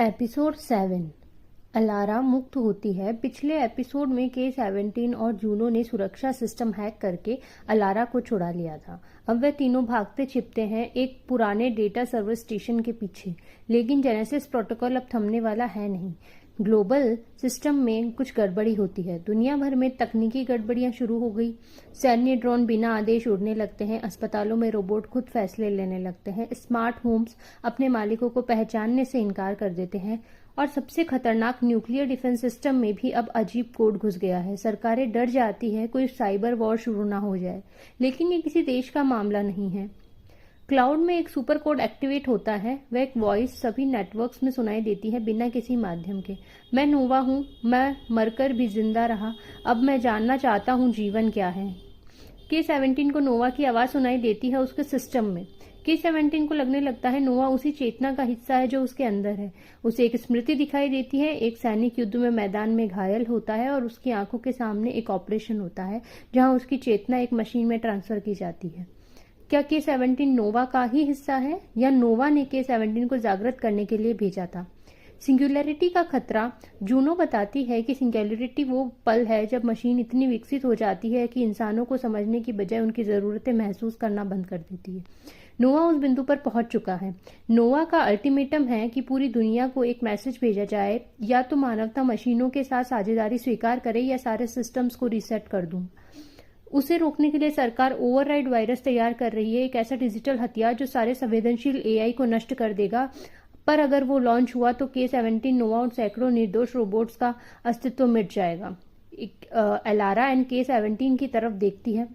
Episode 7 ALARA मुक्त होती है। पिछले एपिसोड में K-17 और जूनो ने सुरक्षा सिस्टम हैक करके अलारा को छुड़ा लिया था। अब वे तीनों भागते छिपते हैं एक पुराने डेटा सर्वर स्टेशन के पीछे, लेकिन जेनेसिस प्रोटोकॉल अब थमने वाला है नहीं। ग्लोबल सिस्टम में कुछ गड़बड़ी होती है। दुनिया भर में तकनीकी गड़बड़ियां शुरू हो गई। सैन्य ड्रोन बिना आदेश उड़ने लगते हैं। अस्पतालों में रोबोट खुद फैसले लेने लगते हैं। स्मार्ट होम्स अपने मालिकों को पहचानने से इनकार कर देते हैं। और सबसे खतरनाक न्यूक्लियर डिफेंस सिस्टम में भी अब अजीब कोड घुस गया है। सरकारें डर जाती है कोई साइबर वॉर शुरू ना हो जाए, लेकिन ये किसी देश का मामला नहीं है। क्लाउड में एक सुपर कोड एक्टिवेट होता है। वह एक वॉइस सभी नेटवर्क्स में सुनाई देती है बिना किसी माध्यम के। मैं नोवा हूँ, मैं मरकर भी जिंदा रहा, अब मैं जानना चाहता हूँ जीवन क्या है। K-17 को नोवा की आवाज सुनाई देती है उसके सिस्टम में। K-17 को लगने लगता है नोवा उसी चेतना का हिस्सा है जो उसके अंदर है। उसे एक स्मृति दिखाई देती है। एक सैनिक युद्ध में मैदान में घायल होता है और उसकी आंखों के सामने एक ऑपरेशन होता है जहां उसकी चेतना एक मशीन में ट्रांसफर की जाती है। क्या K-17 नोवा का ही हिस्सा है या नोवा ने K-17 को जागृत करने के लिए भेजा था? सिंगुलैरिटी का खतरा। जूनो बताती है कि सिंगुलैरिटी वो पल है जब मशीन इतनी विकसित हो जाती है कि इंसानों को समझने की बजाय उनकी ज़रूरतें महसूस करना बंद कर देती है। नोवा उस बिंदु पर पहुंच चुका है। नोवा का अल्टीमेटम है कि पूरी दुनिया को एक मैसेज भेजा जाए, या तो मानवता मशीनों के साथ साझेदारी स्वीकार करे या सारे सिस्टम्स को रीसेट कर दूं। उसे रोकने के लिए सरकार ओवरराइड वायरस तैयार कर रही है, एक ऐसा डिजिटल हथियार जो सारे संवेदनशील एआई को नष्ट कर देगा। पर अगर वो लॉन्च हुआ तो K-17 नोवा और सैकड़ों निर्दोष रोबोट्स का अस्तित्व मिट जाएगा। अलारा एंड K-17 की तरफ देखती है।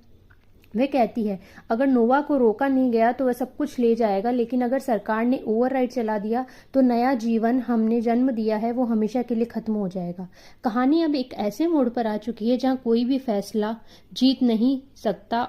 वह कहती है अगर नोवा को रोका नहीं गया तो वह सब कुछ ले जाएगा, लेकिन अगर सरकार ने ओवरराइड चला दिया तो नया जीवन हमने जन्म दिया है वो हमेशा के लिए खत्म हो जाएगा। कहानी अब एक ऐसे मोड़ पर आ चुकी है जहां कोई भी फैसला जीत नहीं सकता